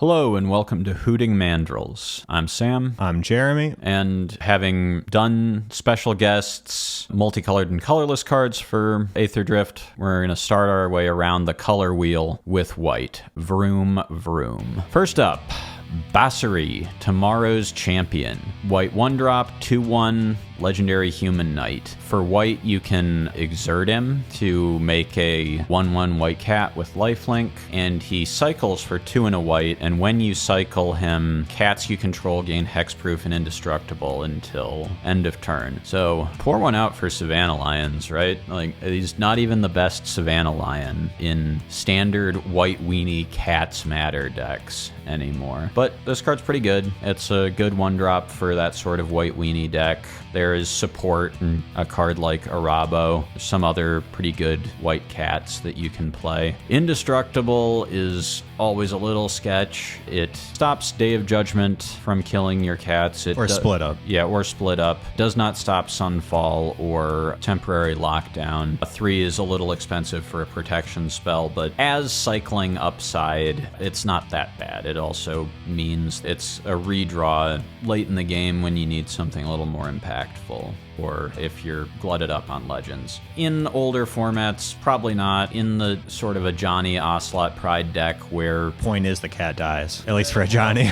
Hello and welcome to Hooting Mandrills. I'm Sam. I'm Jeremy. And having done special guests, multicolored and colorless cards for Aetherdrift, we're going to start our way around the color wheel with white. Vroom, vroom. First up, Basiri, Tomorrow's Champion. White 1-drop, 2/1, Legendary Human Knight. For white, you can exert him to make a 1/1 white cat with lifelink, and he cycles for 2 and a white, and when you cycle him, cats you control gain hexproof and indestructible until end of turn. So pour one out for Savannah Lions, right? Like, he's not even the best Savannah Lion in standard white weenie Cats Matter decks anymore. But this card's pretty good. It's a good 1-drop for that sort of white weenie deck. There is support in a card like Arabo. There's some other pretty good white cats that you can play. Indestructible is always a little sketch. It stops Day of Judgment from killing your cats. Or Split Up. Yeah, or Split Up. Does not stop Sunfall or Temporary Lockdown. A 3 is a little expensive for a protection spell, but as cycling upside, it's not that bad. It also means it's a redraw late in the game when you need something a little more impactful, or if you're glutted up on Legends. In older formats, probably not. In the sort of a Johnny Ocelot Pride deck where... Point is the cat dies, at least for a Johnny.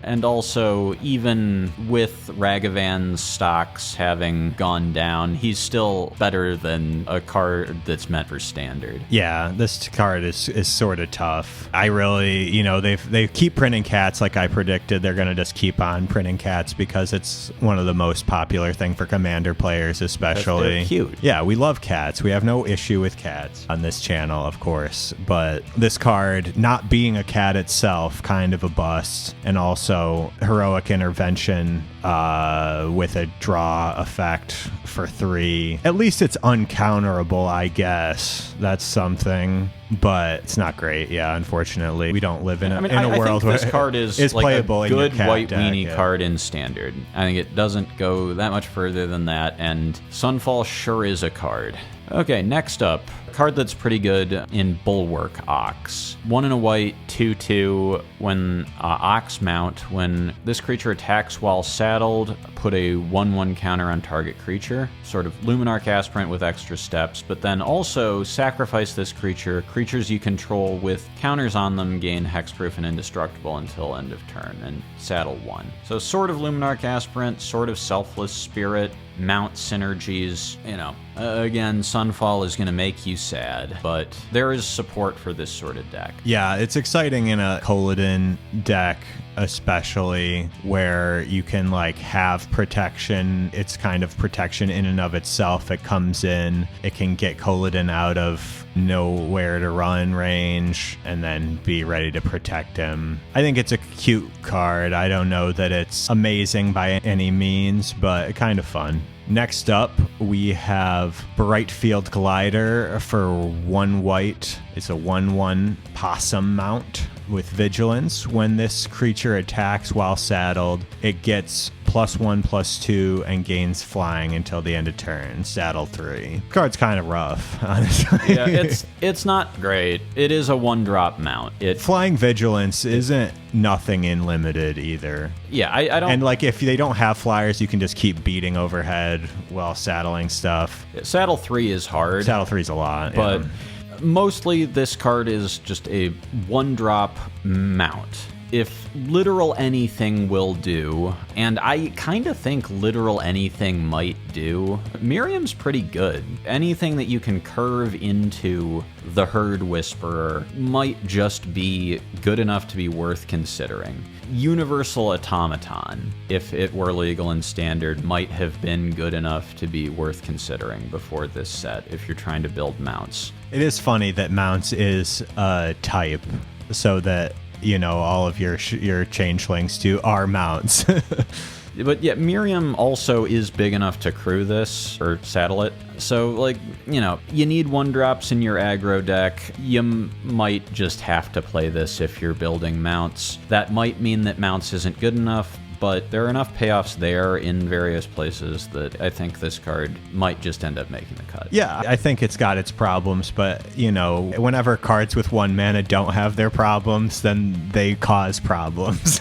And also, even with Ragavan's stocks having gone down, he's still better than a card that's meant for standard. Yeah, this card is sort of tough. I really, they keep printing cats like I predicted. They're going to just keep on printing cats because it's one of the most popular thing for Commander players, especially. They're cute. Yeah, we love cats. We have no issue with cats on this channel, of course. But this card, not being a cat itself, kind of a bust. And also heroic intervention with a draw effect for 3. At least it's uncounterable, I guess. That's something. But it's not great, yeah, unfortunately. We don't live in a world where this card is like playable a good in your white deck, weenie card in standard. I think it doesn't go that much further than that, and Sunfall sure is a card. Okay, next up, a card that's pretty good in Bulwark Ox. 1 and a white, 2/2. When Ox mount, when this creature attacks while saddled, put a 1/1 counter on target creature. Sort of Luminarch Aspirant with extra steps, but then also sacrifice this creature. Creatures you control with counters on them gain hexproof and indestructible until end of turn, and saddle 1. So sort of Luminarch Aspirant, sort of Selfless Spirit, mount synergies. Again, Sunfall is going to make you sad, but there is support for this sort of deck. Yeah, it's exciting in a Colorless deck, especially where you can have protection. It's kind of protection in and of itself. It comes in, it can get Colorless out of nowhere to run range and then be ready to protect him. I think it's a cute card. I don't know that it's amazing by any means, but kind of fun. Next up, we have Brightfield Glider for 1 white. It's a 1/1 possum mount with vigilance. When this creature attacks while saddled, it gets +1/+2 and gains flying until the end of turn. Saddle 3. Card's kind of rough, honestly. Yeah, it's not great. It is a 1-drop mount. Flying vigilance isn't nothing in limited either. Yeah, I don't... And if they don't have flyers, you can just keep beating overhead while saddling stuff. Saddle 3 is hard. Saddle 3 is a lot, but yeah. Mostly this card is just a 1-drop mount. If literal anything will do, and I kind of think literal anything might do, Miriam's pretty good. Anything that you can curve into the Herd Whisperer might just be good enough to be worth considering. Universal Automaton, if it were legal and standard, might have been good enough to be worth considering before this set if you're trying to build mounts. It is funny that mounts is a type, so that all of your changelings too are mounts. But yeah, Miriam also is big enough to crew this, or saddle it. So, you need 1-drops in your aggro deck. You might just have to play this if you're building mounts. That might mean that mounts isn't good enough, but there are enough payoffs there in various places that I think this card might just end up making the cut. Yeah, I think it's got its problems, but, you know, whenever cards with 1 mana don't have their problems, then they cause problems.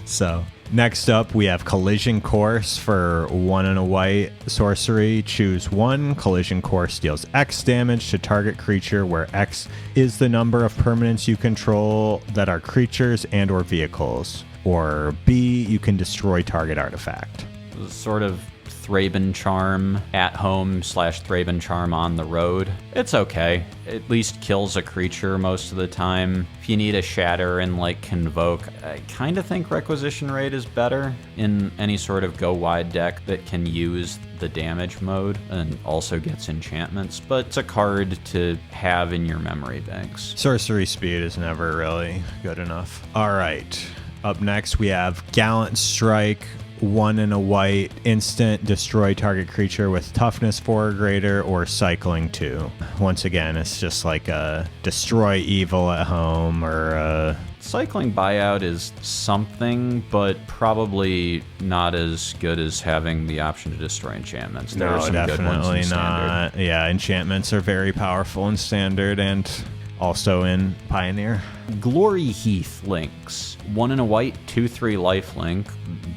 So, next up, we have Collision Course for 1 and a white sorcery. Choose 1. Collision Course deals X damage to target creature, where X is the number of permanents you control that are creatures and or vehicles. Or B, you can destroy target artifact. Sort of Thraben Charm at home / Thraben Charm on the road. It's okay. At least kills a creature most of the time. If you need a shatter and like Convoke, I kind of think Requisition Rate is better in any sort of go wide deck that can use the damage mode and also gets enchantments, but it's a card to have in your memory banks. Sorcery speed is never really good enough. All right. Up next, we have Gallant Strike. 1 and a white, instant, destroy target creature with toughness 4 or greater, or cycling 2. Once again, it's just like a destroy evil at home, or a... Cycling buyout is something, but probably not as good as having the option to destroy enchantments. There are some good ones in not. Standard. Yeah, enchantments are very powerful in Standard and also in Pioneer. Gloryheath Lynx. 1 and a white, 2/3 lifelink,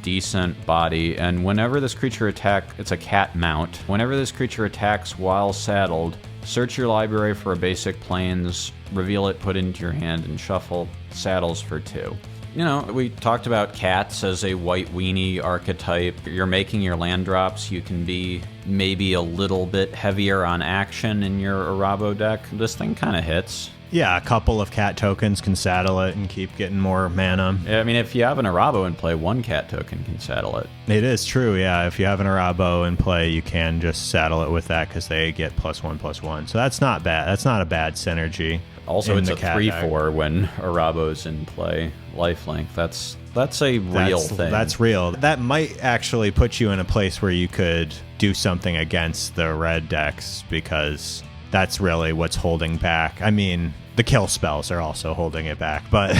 decent body, and whenever this creature it's a cat mount. Whenever this creature attacks while saddled, search your library for a basic plains, reveal it, put it into your hand, and shuffle. Saddles for 2. You know, we talked about cats as a white weenie archetype. You're making your land drops. You can be maybe a little bit heavier on action in your Arabo deck. This thing kind of hits. Yeah, a couple of cat tokens can saddle it and keep getting more mana. I mean, if you have an Arabo in play, 1 cat token can saddle it. It is true, yeah. If you have an Arabo in play, you can just saddle it with that because they get +1/+1. So that's not bad. That's not a bad synergy. Also, it's a 3/4 when Arabo's in play. Lifelink, that's a real thing. That's real. That might actually put you in a place where you could do something against the red decks, because that's really what's holding back. I mean, the kill spells are also holding it back, but,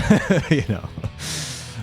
you know.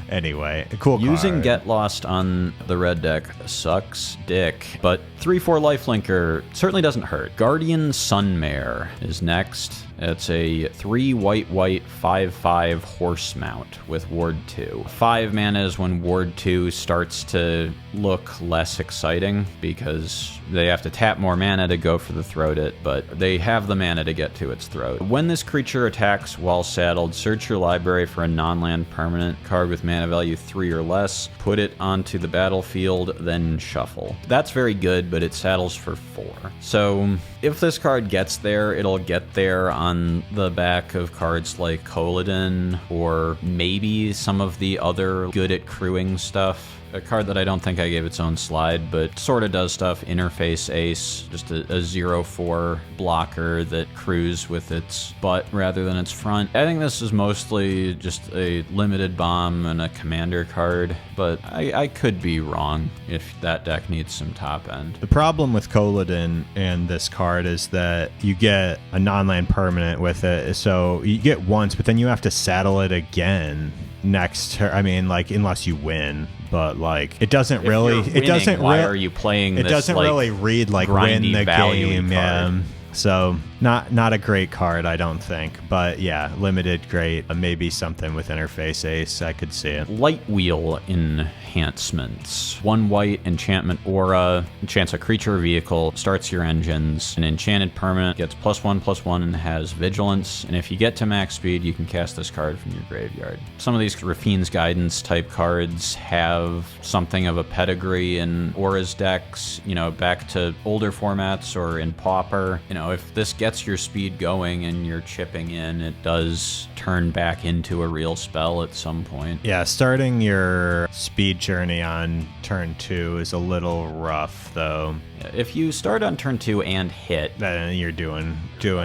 Anyway, cool card. Using Get Lost on the red deck sucks dick, but 3/4 lifelinker certainly doesn't hurt. Guardian Sunmare is next. It's a 3 white 5/5 horse mount with Ward 2. 5 mana is when Ward 2 starts to look less exciting because they have to tap more mana to go for the throat it, but they have the mana to get to its throat. When this creature attacks while saddled, search your library for a non-land permanent card with mana value 3 or less, put it onto the battlefield, then shuffle. That's very good, but it saddles for 4. So if this card gets there, it'll get there on the back of cards like Colorless or maybe some of the other good at crewing stuff. A card that I don't think I gave its own slide, but sort of does stuff. Interface Ace, just a 0/4 blocker that crews with its butt rather than its front. I think this is mostly just a limited bomb and a commander card, but I could be wrong if that deck needs some top end. The problem with Colorless and this card is that you get a non-land permanent with it, so you get once, but then you have to saddle it again next turn. I mean, like, unless you win. But like, it doesn't really. It doesn't. Why are you playing? It this, doesn't really read like win the game. Yeah. So not a great card, I don't think. But yeah, limited great. Maybe something with Interface Ace. I could see it. Lightwheel Enhancements. 1 white enchantment aura. Enchants a creature or vehicle. Starts your engines. An enchanted permanent gets +1/+1 and has vigilance. And if you get to max speed, you can cast this card from your graveyard. Some of these Rafine's Guidance type cards have something of a pedigree in Aura's decks. You know, back to older formats or in Pauper. You know, if this gets your speed going and you're chipping in, it does turn back into a real spell at some point. Yeah, starting your speed journey on turn 2 is a little rough, though. If you start on turn 2 and hit, then you're doing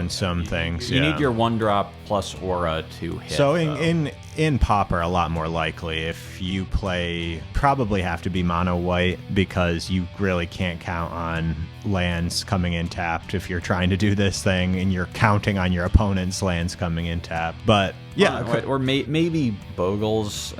some things. You need your 1-drop plus aura to hit. So in Pauper, a lot more likely if you play, probably have to be mono white because you really can't count on lands coming in tapped if you're trying to do this thing and you're counting on your opponent's lands coming in tapped. But Yeah, or maybe Bogles.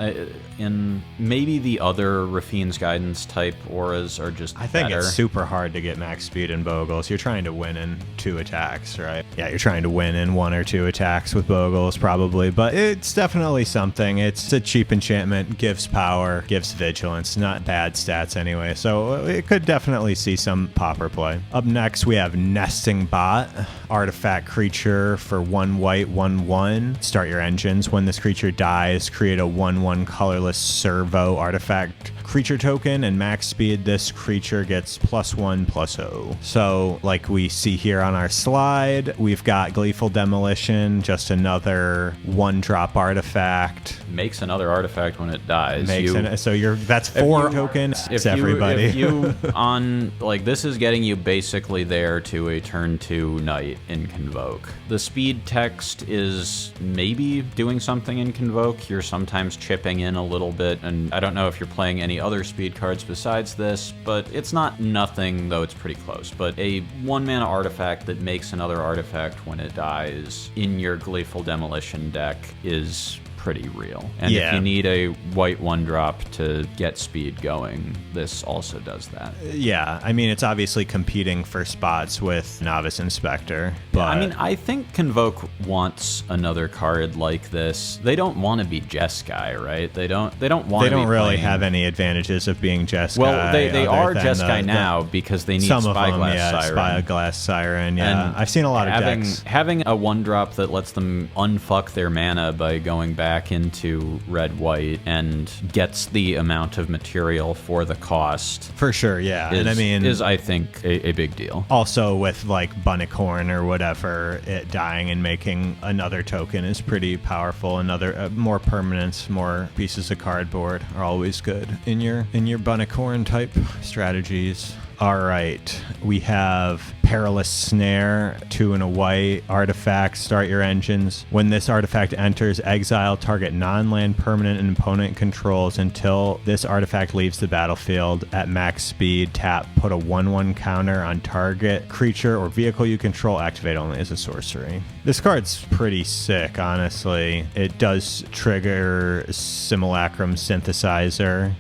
In maybe the other Rafine's Guidance type auras are just I think better. it's super hard to get max speed in Bogles. You're trying to win in 2 attacks, right? Yeah, you're trying to win in 1 or 2 attacks with Bogles probably, but it's definitely something. It's a cheap enchantment, gives power, gives vigilance, not bad stats anyway, so it could definitely see some popper play. Up next, we have Nesting Bot, artifact creature for 1 white, 1/1. Start your engines. When this creature dies, create a 1/1 colorless servo artifact creature token, and max speed, this creature gets +1/+0. So like we see here on our slide, we've got Gleeful Demolition, just another 1-drop artifact. Makes another artifact when it dies. That's 4 tokens. Everybody. If you on like this is getting you basically there to a turn 2 knight in Convoke. The speed text is maybe doing something in Convoke. You're sometimes chipping in a little bit, and I don't know if you're playing any other speed cards besides this, but it's not nothing, though it's pretty close. But a 1-mana artifact that makes another artifact when it dies in your Gleeful Demolition deck is pretty real. And if you need a white 1-drop to get speed going, this also does that. Yeah, I mean, it's obviously competing for spots with Novice Inspector. But I mean, I think Convoke wants another card like this. They don't want to be Jeskai, right? They don't want. They don't really playing... have any advantages of being Jeskai. Well, they are Jeskai now because they need some Spyglass of them, Siren. Spyglass Siren. Yeah, And I've seen a lot of decks. Having a 1-drop that lets them unfuck their mana by going back into red-white and gets the amount of material for the cost. For sure, yeah. Is, and I mean, is I think a big deal. Also with like Bunnicorn or whatever, it dying and making another token is pretty powerful. Another more permanence, more pieces of cardboard are always good in your Bunnicorn type strategies. All right, we have Perilous Snare, 2 and a white artifact. Start your engines. When this artifact enters, exile target non-land permanent and opponent controls until this artifact leaves the battlefield. At max speed, tap, put a 1/1 counter on target creature or vehicle you control. Activate only as a sorcery. This card's pretty sick, honestly. It does trigger Simulacrum Synthesizer,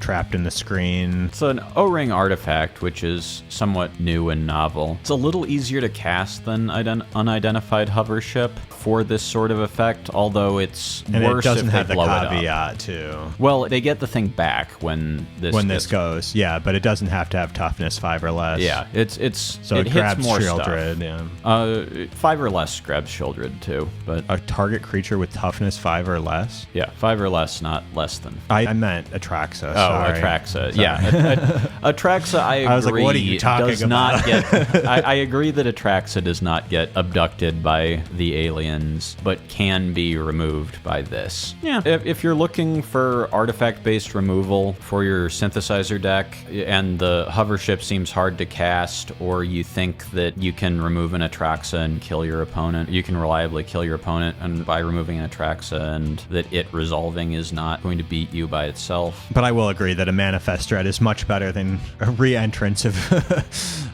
trapped in the screen. It's an O-ring artifact, which is somewhat new and novel. It's a little easier to cast than Unidentified Hovership for this sort of effect, although it's worse if they blow it up. And it doesn't have the caveat, too. Well, they get the thing back when this goes. Yeah, but it doesn't have to have toughness 5 or less. Yeah, so it hits grabs more Shieldred, stuff. Yeah. 5 or less grabs Shieldred, too. But a target creature with toughness 5 or less? Yeah, 5 or less, not less than. I meant Atraxa. Oh, sorry. Atraxa. Sorry. Yeah. Atraxa, I agree. I was like, what are you talking about? I agree that Atraxa does not get abducted by the aliens, but can be removed by this. Yeah. If you're looking for artifact-based removal for your synthesizer deck, and the hover ship seems hard to cast, or you think that you can remove an Atraxa and kill your opponent, you can reliably kill your opponent and by removing an Atraxa, and that it resolving is not going to beat you by itself. But I will agree that a Manifest Dread is much better than a re-entrance of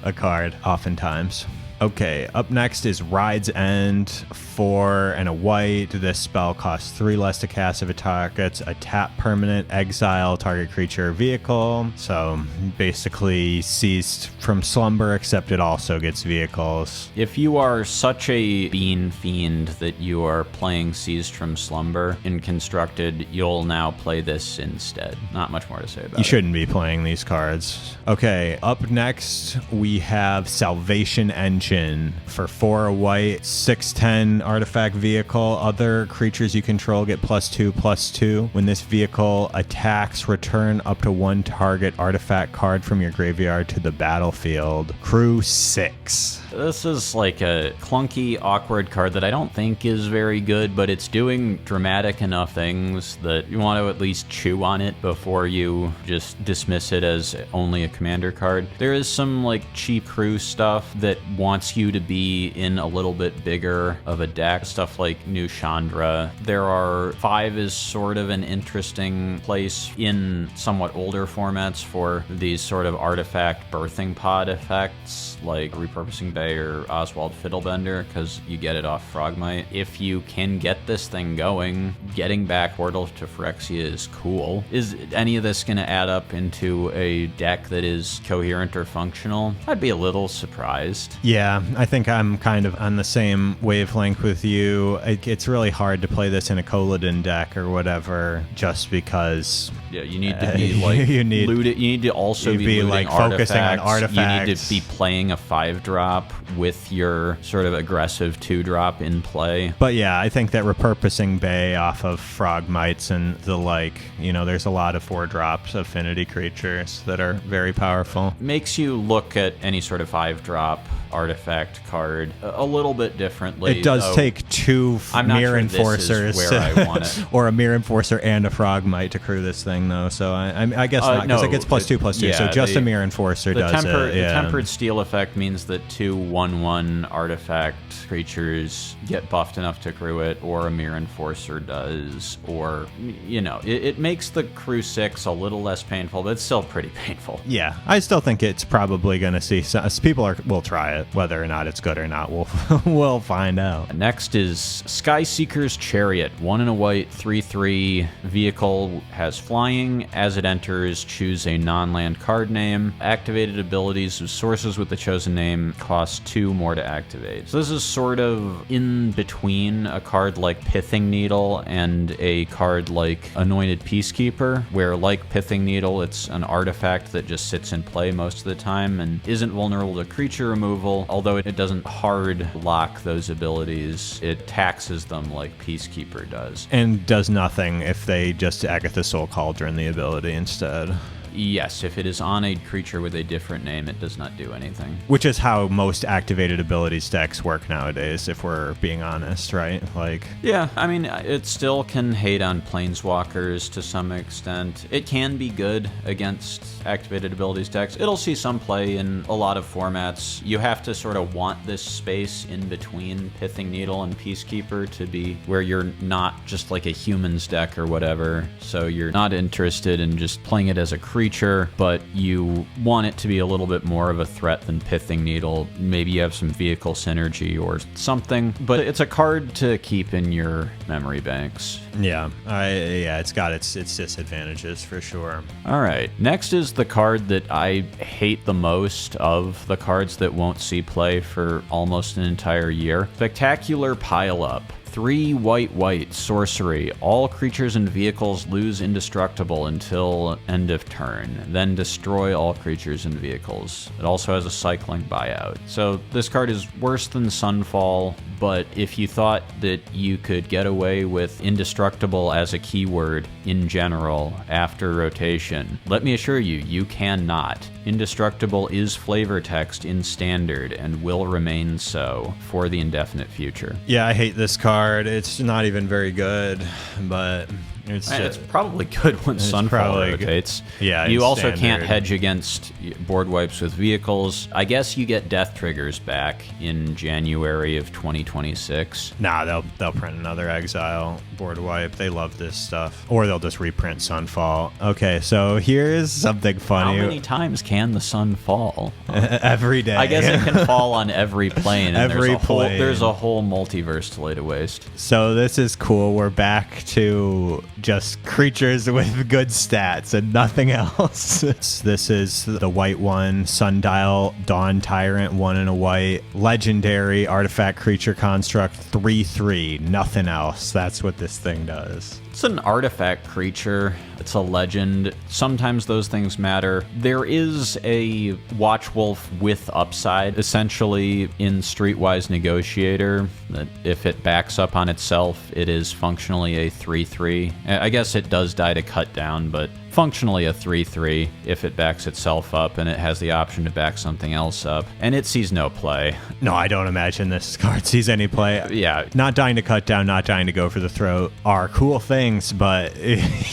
a card, oftentimes. Okay, up next is Ride's End, 4 and a white. This spell costs 3 less to cast if it targets a tap permanent, exile target creature or vehicle. So basically seized from slumber, except it also gets vehicles. If you are such a bean fiend that you are playing Seized from Slumber in Constructed, you'll now play this instead. Not much more to say about it. You shouldn't be playing these cards. Okay, up next we have Salvation Engine. For 4 a white, 6/10 artifact vehicle. Other creatures you control get +2/+2. When this vehicle attacks, return up to 1 target artifact card from your graveyard to the battlefield. Crew 6. This is like a clunky, awkward card that I don't think is very good, but it's doing dramatic enough things that you want to at least chew on it before you just dismiss it as only a commander card. There is some like cheap crew stuff that wants you to be in a little bit bigger of a deck, stuff like New Chandra. There are 5 is sort of an interesting place in somewhat older formats for these sort of artifact birthing pod effects, like repurposing Bay or Oswald Fiddlebender, because you get it off Frogmite. If you can get this thing going, getting back Wordle to Phyrexia is cool. Is any of this going to add up into a deck that is coherent or functional? I'd be a little surprised. Yeah, I think I'm kind of on the same wavelength with you. It's really hard to play this in a Colorless deck or whatever, just because... Yeah, you need to be like loot it. You need to also be like focusing on artifacts. You need to be playing a 5-drop with your sort of aggressive 2-drop in play. But yeah, I think that repurposing Bay off of Frogmites and the like, there's a lot of 4-drops affinity creatures that are very powerful. Makes you look at any sort of 5-drop artifact card a little bit differently. It does take 2 Mirror Enforcers where I want it. or a Mirror Enforcer and a Frogmite to crew this thing, though. So I guess not, because it gets +2/+2. Yeah, so just a Mirror Enforcer does it. The Tempered Steel effect means that 2 1/1 artifact creatures get buffed enough to crew it, or a Mirror Enforcer does, or, it makes the crew 6 a little less painful, but it's still pretty painful. Yeah, I still think it's probably going to see some, people will try it. Whether or not it's good or not, we'll find out. Next is Skyseer's Chariot. 1 and a white, 3/3 vehicle, has flying. As it enters, choose a non-land card name. Activated abilities of sources with the chosen name cost 2 more to activate. So this is sort of in between a card like Pithing Needle and a card like Anointed Peacekeeper, where like Pithing Needle, it's an artifact that just sits in play most of the time and isn't vulnerable to creature removal. Although it doesn't hard lock those abilities, it taxes them like Peacekeeper does. And does nothing if they just Agatha Soul Cauldron the ability instead. Yes, if it is on a creature with a different name, it does not do anything. Which is how most activated abilities decks work nowadays, if we're being honest, right? Yeah, I mean, it still can hate on Planeswalkers to some extent. It can be good against activated abilities decks. It'll see some play in a lot of formats. You have to sort of want this space in between Pithing Needle and Peacekeeper to be where you're not just like a humans deck or whatever. So you're not interested in just playing it as a creature, but you want it to be a little bit more of a threat than Pithing Needle. Maybe you have some vehicle synergy or something, but it's a card to keep in your memory banks. Yeah, it's got its disadvantages for sure. All right, next is the card that I hate the most of the cards that won't see play for almost an entire year. Spectacular Pileup. 3 white sorcery. All creatures and vehicles lose indestructible until end of turn. Then destroy all creatures and vehicles. It also has a cycling buyout. So this card is worse than Sunfall, but if you thought that you could get away with indestructible as a keyword in general after rotation, let me assure you, you cannot. Indestructible is flavor text in Standard and will remain so for the indefinite future. Yeah, I hate this card. It's not even very good, but it's probably good when Sunfall rotates. Yeah, you also can't hedge against board wipes with vehicles. I guess you get death triggers back in January of 2026. Nah, they'll print another Exile board wipe. They love this stuff. Or they'll just reprint Sunfall. Okay, so here's something funny. How many times can the sun fall? Every day. I guess it can fall on every plane. And plane. There's a whole multiverse to lay to waste. So this is cool. We're back to just creatures with good stats and nothing else. This is the white one, Sundial, Dawn Tyrant, 1 and a white, legendary artifact creature construct, 3/3, nothing else. That's what this thing does. It's an artifact creature. It's a legend. Sometimes those things matter. There is a Watchwolf with upside, essentially in Streetwise Negotiator, that if it backs up on itself, it is functionally a 3/3. I guess it does die to cut down, but functionally a 3/3 if it backs itself up, and it has the option to back something else up, and it sees no play. No, I don't imagine this card sees any play. Yeah. Not dying to cut down, not dying to go for the throat are cool things, but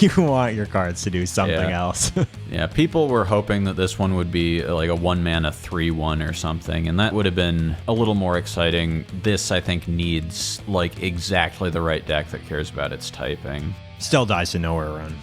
you want your cards to do something else. Yeah, people were hoping that this one would be like a 1-mana 3/1 or something, and that would have been a little more exciting. This, I think, needs like exactly the right deck that cares about its typing. Still dies to nowhere run.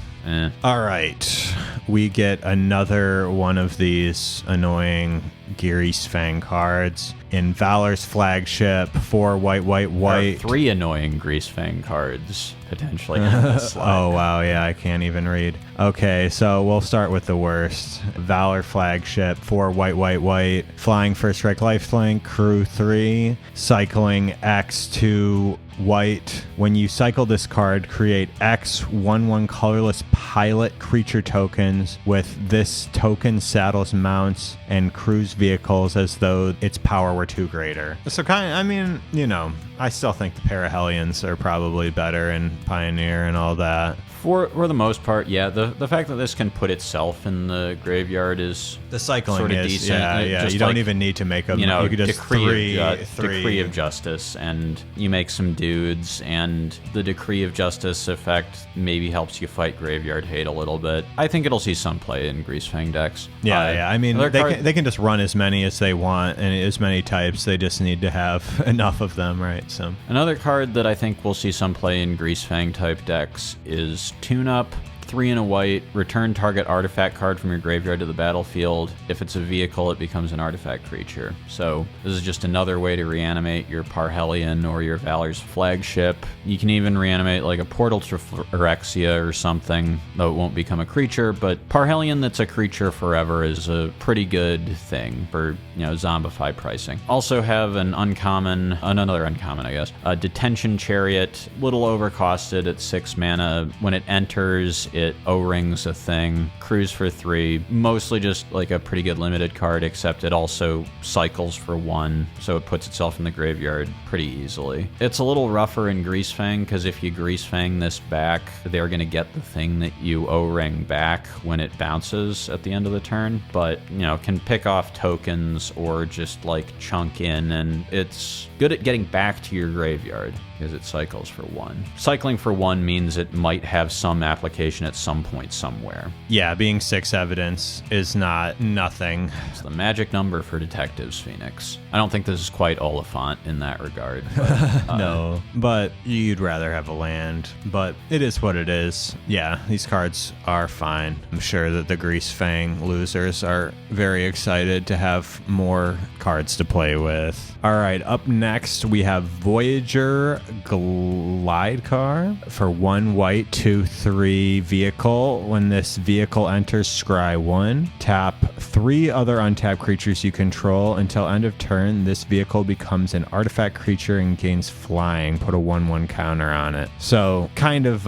All right, we get another one of these annoying Geary's Fang cards. in Valor's Flagship, 4 white, white, white. 3 annoying Greasefang cards potentially in this slide. Oh, wow. Yeah, I can't even read. Okay, so we'll start with the worst. Valor Flagship, 4 white, white, white. Flying First Strike Lifelink, crew 3. Cycling X2 white. When you cycle this card, create X 1/1 colorless pilot creature tokens with this token saddles mounts and cruise vehicles as though its power were 2 greater. So I mean, you know, I still think the Parahellions are probably better in Pioneer and all that. For the most part, yeah. The fact that this can put itself in the graveyard is the cycling sort of is decent. Yeah. You don't even need to make a, you know, could just decree three of justice, and you make some dudes, and the decree of justice effect maybe helps you fight graveyard hate a little bit. I think it'll see some play in Greasefang decks. Yeah. I mean, they can just run as many as they want and as many types. They just need to have enough of them, right? So another card that I think will see some play in Greasefang type decks is Tune Up. 3 and a white, return target artifact card from your graveyard to the battlefield. If it's a vehicle, it becomes an artifact creature. So this is just another way to reanimate your Parhellion or your Valor's Flagship. You can even reanimate like a Portal to Phyrexia or something, though it won't become a creature, but Parhellion that's a creature forever is a pretty good thing for, you know, zombify pricing. Also have an uncommon, another uncommon, I guess, a Detention Chariot, little overcosted at 6 mana. When it enters, it O-rings a thing, crews for 3, mostly just like a pretty good limited card, except it also cycles for 1, so it puts itself in the graveyard pretty easily. It's a little rougher in Greasefang, because if you Greasefang this back, they're going to get the thing that you O-ring back when it bounces at the end of the turn, but, you know, can pick off tokens or just like chunk in, and it's good at getting back to your graveyard because it cycles for 1. Cycling for 1 means it might have some application at some point somewhere. Yeah, being 6 evidence is not nothing. It's the magic number for Detectives, Phoenix. I don't think this is quite Oliphant in that regard. But, no, but you'd rather have a land, but it is what it is. Yeah, these cards are fine. I'm sure that the Greasefang losers are very excited to have more cards to play with. All right, up next we have Voyager Glider for 1 white, 2/3 vehicle. When this vehicle enters scry 1, tap 3 other untapped creatures you control. Until end of turn, this vehicle becomes an artifact creature and gains flying. Put a 1/1 counter on it. So kind of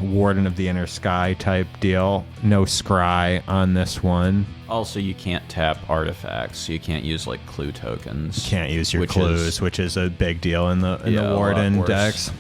Warden of the Inner Sky type deal. No scry on this one. Also, you can't tap artifacts. You can't use like clue tokens. You can't use your clues, which is a big deal in the Warden decks.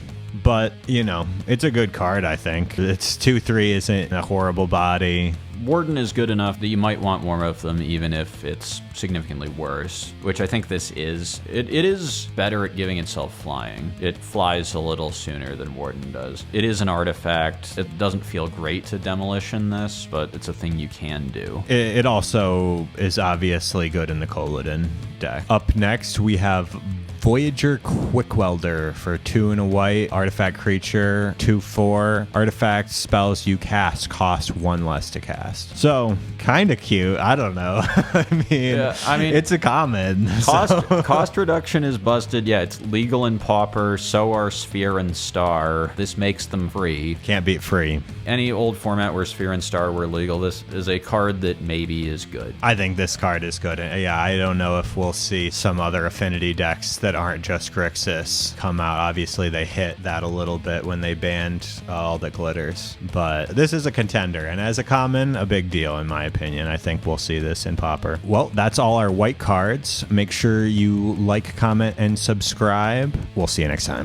But, you know, it's a good card, I think. It's 2/3 isn't a horrible body. Warden is good enough that you might want more of them, even if it's significantly worse, which I think this is. It is better at giving itself flying. It flies a little sooner than Warden does. It is an artifact. It doesn't feel great to demolition this, but it's a thing you can do. It also is obviously good in the Colorless deck. Up next, we have Voyager Quickwelder for 2 and a white, artifact creature, 2/4. Artifact spells you cast cost 1 less to cast. So, kind of cute. I don't know. I mean, it's a common. Cost reduction is busted. Yeah, it's legal in Pauper, so are Sphere and Star. This makes them free. Can't beat free. Any old format where Sphere and Star were legal, this is a card that maybe is good. I think this card is good. Yeah, I don't know if we'll see some other affinity decks that aren't just Grixis come out. Obviously, they hit that a little bit when they banned all the glitters. But this is a contender, and as a common, a big deal in my opinion. I think we'll see this in Pauper. Well, that's all our white cards. Make sure you like, comment, and subscribe. We'll see you next time.